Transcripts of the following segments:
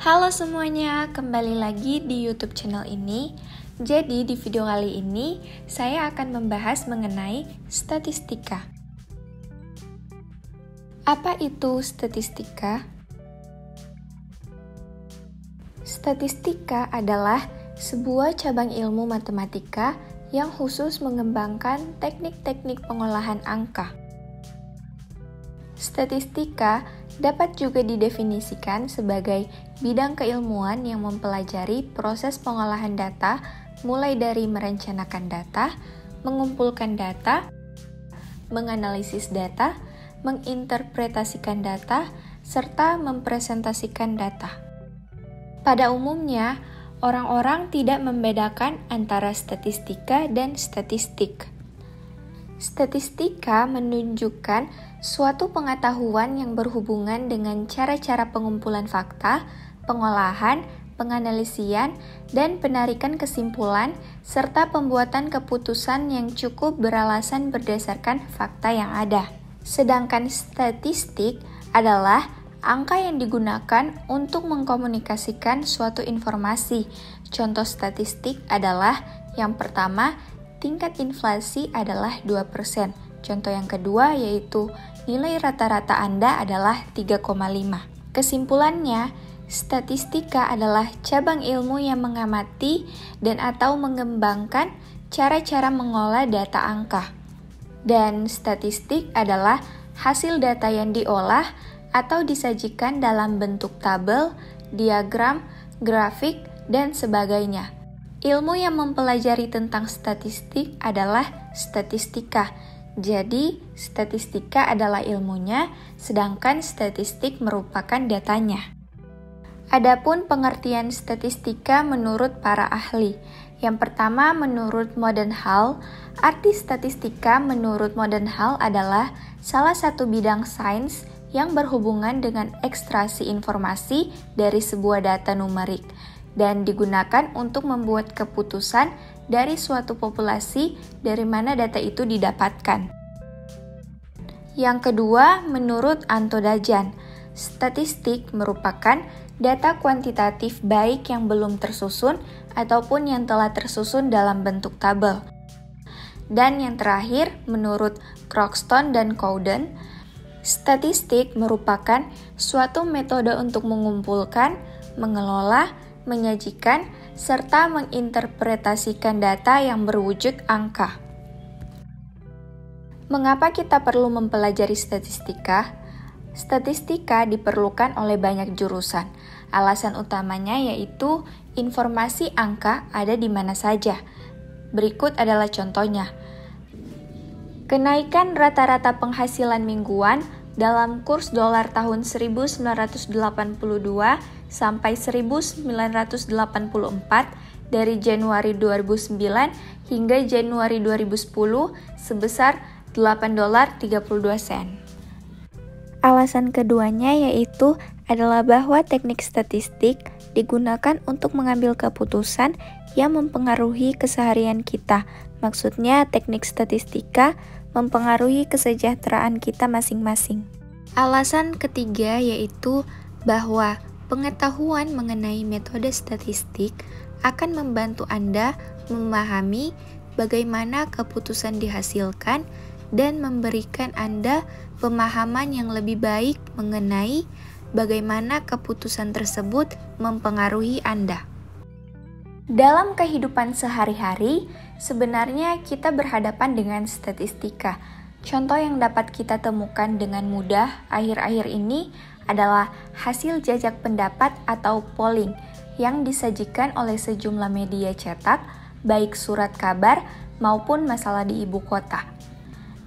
Halo semuanya, kembali lagi di YouTube channel ini. Jadi di video kali ini saya akan membahas mengenai statistika. Apa itu statistika? Statistika adalah sebuah cabang ilmu matematika yang khusus mengembangkan teknik-teknik pengolahan angka. Statistika dapat juga didefinisikan sebagai bidang keilmuan yang mempelajari proses pengolahan data mulai dari merencanakan data, mengumpulkan data, menganalisis data, menginterpretasikan data, serta mempresentasikan data. Pada umumnya, orang-orang tidak membedakan antara statistika dan statistik. Statistika menunjukkan suatu pengetahuan yang berhubungan dengan cara-cara pengumpulan fakta, pengolahan, penganalisian, dan penarikan kesimpulan, serta pembuatan keputusan yang cukup beralasan berdasarkan fakta yang ada. Sedangkan statistik adalah angka yang digunakan untuk mengkomunikasikan suatu informasi. Contoh statistik adalah yang pertama, tingkat inflasi adalah 2%. Contoh yang kedua yaitu nilai rata-rata Anda adalah 3,5. Kesimpulannya, statistika adalah cabang ilmu yang mengamati dan atau mengembangkan cara-cara mengolah data angka. Dan statistik adalah hasil data yang diolah atau disajikan dalam bentuk tabel, diagram, grafik, dan sebagainya. Ilmu yang mempelajari tentang statistik adalah statistika. Jadi, statistika adalah ilmunya, sedangkan statistik merupakan datanya. Adapun pengertian statistika menurut para ahli. Yang pertama, menurut Mendenhall, arti statistika menurut Mendenhall adalah salah satu bidang sains yang berhubungan dengan ekstraksi informasi dari sebuah data numerik dan digunakan untuk membuat keputusan dari suatu populasi dari mana data itu didapatkan. Yang kedua, menurut Anto Dajan, statistik merupakan data kuantitatif baik yang belum tersusun ataupun yang telah tersusun dalam bentuk tabel. Dan yang terakhir, menurut Croxton dan Cowden, statistik merupakan suatu metode untuk mengumpulkan, mengelola, menyajikan, serta menginterpretasikan data yang berwujud angka. Mengapa kita perlu mempelajari statistika? Statistika diperlukan oleh banyak jurusan. Alasan utamanya yaitu informasi angka ada di mana saja. Berikut adalah contohnya. Kenaikan rata-rata penghasilan mingguan dalam kurs dolar tahun 1982 sampai 1984 dari Januari 2009 hingga Januari 2010 sebesar $8.32. Alasan keduanya yaitu adalah bahwa teknik statistik digunakan untuk mengambil keputusan yang mempengaruhi keseharian kita. Maksudnya teknik statistika mempengaruhi kesejahteraan kita masing-masing. Alasan ketiga yaitu bahwa pengetahuan mengenai metode statistik akan membantu Anda memahami bagaimana keputusan dihasilkan dan memberikan Anda pemahaman yang lebih baik mengenai bagaimana keputusan tersebut mempengaruhi Anda. Dalam kehidupan sehari-hari, sebenarnya kita berhadapan dengan statistika. Contoh yang dapat kita temukan dengan mudah akhir-akhir ini adalah hasil jajak pendapat atau polling yang disajikan oleh sejumlah media cetak, baik surat kabar maupun masalah di ibu kota.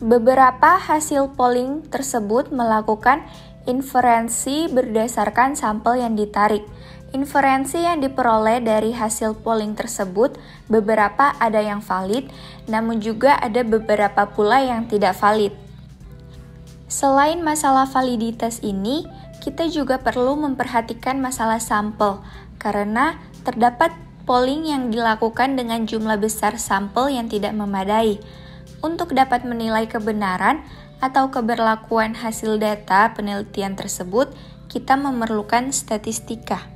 Beberapa hasil polling tersebut melakukan inferensi berdasarkan sampel yang ditarik. Inferensi yang diperoleh dari hasil polling tersebut beberapa ada yang valid, namun juga ada beberapa pula yang tidak valid. Selain masalah validitas ini, kita juga perlu memperhatikan masalah sampel, karena terdapat polling yang dilakukan dengan jumlah besar sampel yang tidak memadai. Untuk dapat menilai kebenaran atau keberlakuan hasil data penelitian tersebut, kita memerlukan statistika.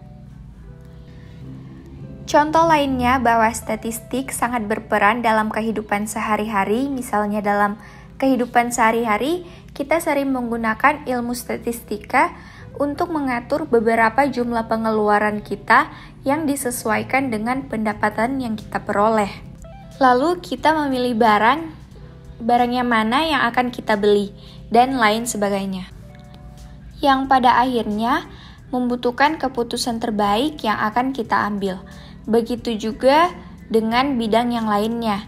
Contoh lainnya bahwa statistik sangat berperan dalam kehidupan sehari-hari, misalnya dalam kehidupan sehari-hari, kita sering menggunakan ilmu statistika untuk mengatur beberapa jumlah pengeluaran kita yang disesuaikan dengan pendapatan yang kita peroleh. Lalu kita memilih barangnya mana yang akan kita beli, dan lain sebagainya. Yang pada akhirnya membutuhkan keputusan terbaik yang akan kita ambil. Begitu juga dengan bidang yang lainnya,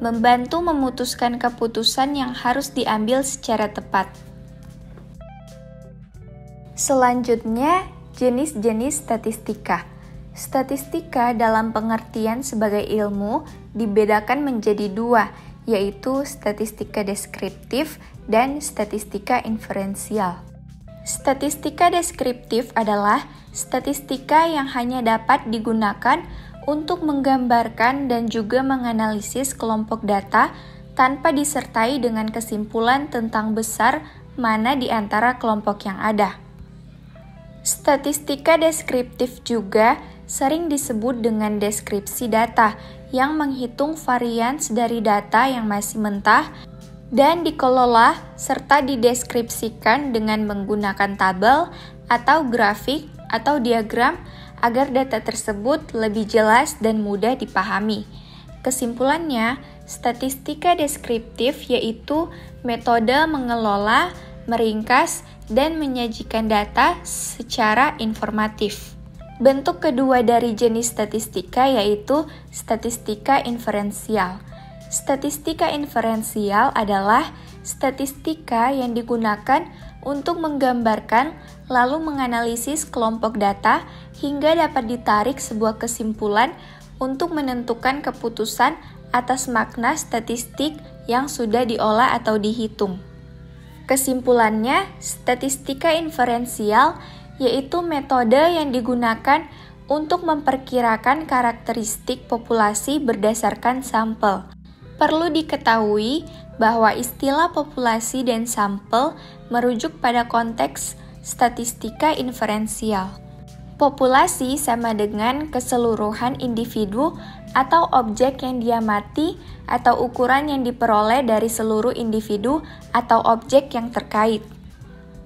membantu memutuskan keputusan yang harus diambil secara tepat. Selanjutnya, jenis-jenis statistika. Statistika dalam pengertian sebagai ilmu dibedakan menjadi dua, yaitu statistika deskriptif dan statistika inferensial. Statistika deskriptif adalah statistika yang hanya dapat digunakan untuk menggambarkan dan juga menganalisis kelompok data tanpa disertai dengan kesimpulan tentang besar mana di antara kelompok yang ada. Statistika deskriptif juga sering disebut dengan deskripsi data yang menghitung varians dari data yang masih mentah dan dikelola serta dideskripsikan dengan menggunakan tabel atau grafik atau diagram agar data tersebut lebih jelas dan mudah dipahami. Kesimpulannya, statistika deskriptif yaitu metode mengelola, meringkas, dan menyajikan data secara informatif. Bentuk kedua dari jenis statistika yaitu statistika inferensial. Statistika inferensial adalah statistika yang digunakan untuk menggambarkan lalu menganalisis kelompok data hingga dapat ditarik sebuah kesimpulan untuk menentukan keputusan atas makna statistik yang sudah diolah atau dihitung. Kesimpulannya, statistika inferensial yaitu metode yang digunakan untuk memperkirakan karakteristik populasi berdasarkan sampel. Perlu diketahui bahwa istilah populasi dan sampel merujuk pada konteks statistika inferensial. Populasi sama dengan keseluruhan individu atau objek yang diamati atau ukuran yang diperoleh dari seluruh individu atau objek yang terkait.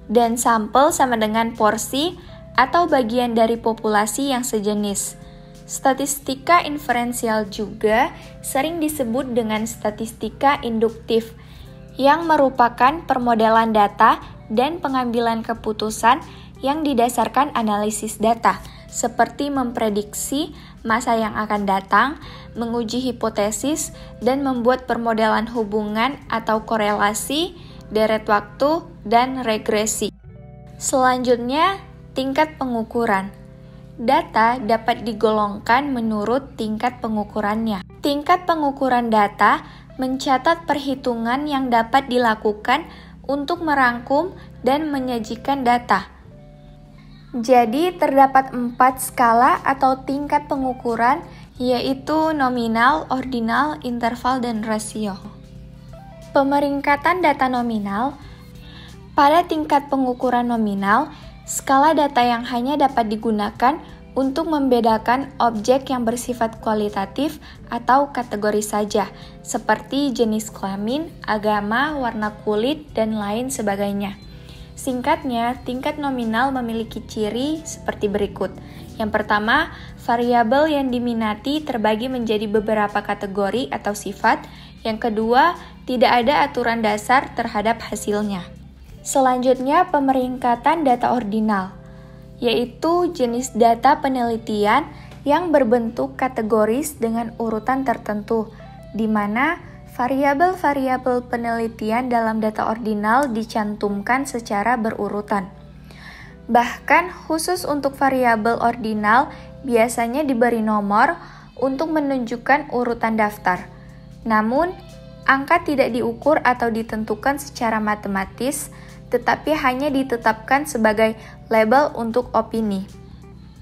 Dan sampel sama dengan porsi atau bagian dari populasi yang sejenis. Statistika inferensial juga sering disebut dengan statistika induktif, yang merupakan permodelan data dan pengambilan keputusan yang didasarkan analisis data, seperti memprediksi masa yang akan datang, menguji hipotesis, dan membuat permodelan hubungan atau korelasi, deret waktu, dan regresi. Selanjutnya, tingkat pengukuran. Data dapat digolongkan menurut tingkat pengukurannya. Tingkat pengukuran data mencatat perhitungan yang dapat dilakukan untuk merangkum dan menyajikan data. Jadi, terdapat 4 skala atau tingkat pengukuran, yaitu nominal, ordinal, interval, dan rasio. Pemeringkatan data nominal. Pada tingkat pengukuran nominal, skala data yang hanya dapat digunakan untuk membedakan objek yang bersifat kualitatif atau kategori saja, seperti jenis kelamin, agama, warna kulit, dan lain sebagainya. Singkatnya, tingkat nominal memiliki ciri seperti berikut. Yang pertama, variabel yang diminati terbagi menjadi beberapa kategori atau sifat. Yang kedua, tidak ada aturan dasar terhadap hasilnya. Selanjutnya, pemeringkatan data ordinal, yaitu jenis data penelitian yang berbentuk kategoris dengan urutan tertentu, di mana variabel-variabel penelitian dalam data ordinal dicantumkan secara berurutan. Bahkan khusus untuk variabel ordinal biasanya diberi nomor untuk menunjukkan urutan daftar. Namun, angka tidak diukur atau ditentukan secara matematis, tetapi hanya ditetapkan sebagai label untuk opini.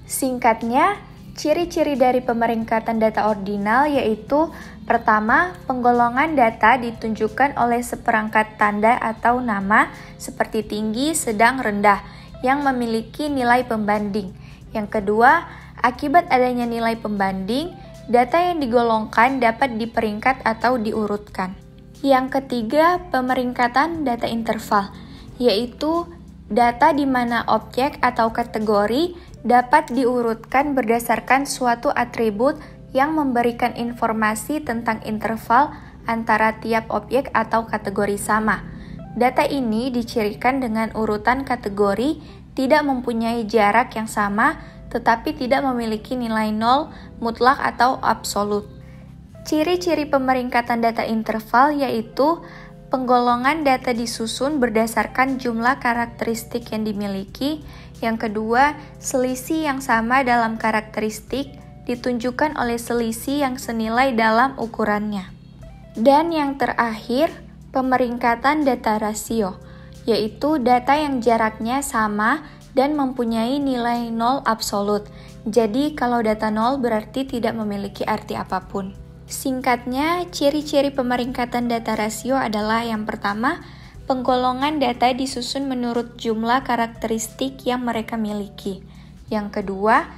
Singkatnya, ciri-ciri dari pemeringkatan data ordinal yaitu: pertama, penggolongan data ditunjukkan oleh seperangkat tanda atau nama seperti tinggi, sedang, rendah yang memiliki nilai pembanding. Yang kedua, Akibat adanya nilai pembanding, data yang digolongkan dapat diperingkat atau diurutkan. Yang ketiga, pemeringkatan data interval, yaitu data di mana objek atau kategori dapat diurutkan berdasarkan suatu atribut yang memberikan informasi tentang interval antara tiap objek atau kategori sama. Data ini dicirikan dengan urutan kategori tidak mempunyai jarak yang sama, tetapi tidak memiliki nilai nol, mutlak atau absolut. Ciri-ciri pemeringkatan data interval yaitu penggolongan data disusun berdasarkan jumlah karakteristik yang dimiliki. Yang kedua, selisih yang sama dalam karakteristik ditunjukkan oleh selisih yang senilai dalam ukurannya. Dan yang terakhir, pemeringkatan data rasio, yaitu data yang jaraknya sama dan mempunyai nilai nol absolut. Jadi kalau data nol berarti tidak memiliki arti apapun. Singkatnya, ciri-ciri pemeringkatan data rasio adalah yang pertama, penggolongan data disusun menurut jumlah karakteristik yang mereka miliki. Yang kedua,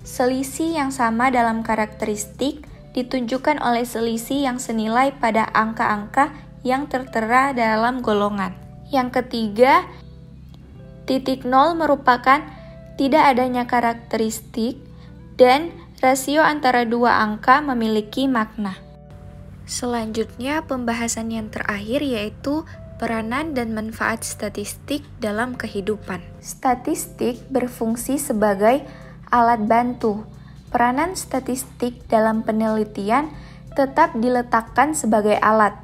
selisih yang sama dalam karakteristik ditunjukkan oleh selisih yang senilai pada angka-angka yang tertera dalam golongan. Yang ketiga, titik nol merupakan tidak adanya karakteristik dan rasio antara dua angka memiliki makna. Selanjutnya, pembahasan yang terakhir yaitu peranan dan manfaat statistik dalam kehidupan. Statistik berfungsi sebagai alat bantu. Peranan statistik dalam penelitian tetap diletakkan sebagai alat.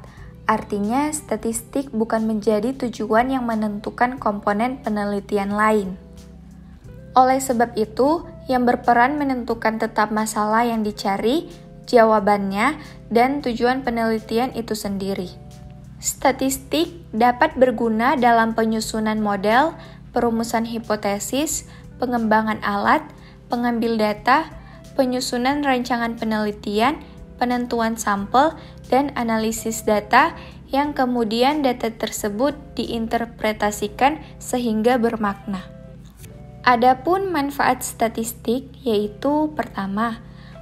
Artinya, statistik bukan menjadi tujuan yang menentukan komponen penelitian lain. Oleh sebab itu, yang berperan menentukan tetap masalah yang dicari, jawabannya, dan tujuan penelitian itu sendiri. Statistik dapat berguna dalam penyusunan model, perumusan hipotesis, pengembangan alat, pengambil data, penyusunan rancangan penelitian, penentuan sampel, dan analisis data yang kemudian data tersebut diinterpretasikan sehingga bermakna. Adapun manfaat statistik yaitu pertama,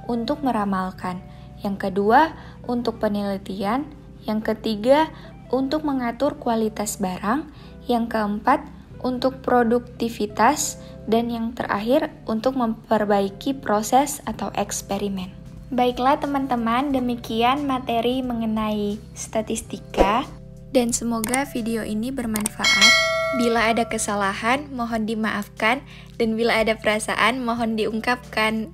untuk meramalkan, yang kedua, untuk penelitian, yang ketiga, untuk mengatur kualitas barang, yang keempat, untuk produktivitas, dan yang terakhir, untuk memperbaiki proses atau eksperimen. Baiklah teman-teman, demikian materi mengenai statistika dan semoga video ini bermanfaat. Bila ada kesalahan, mohon dimaafkan dan bila ada perasaan, mohon diungkapkan.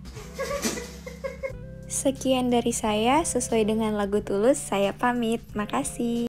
Sekian dari saya, sesuai dengan lagu Tulus, saya pamit. Makasih.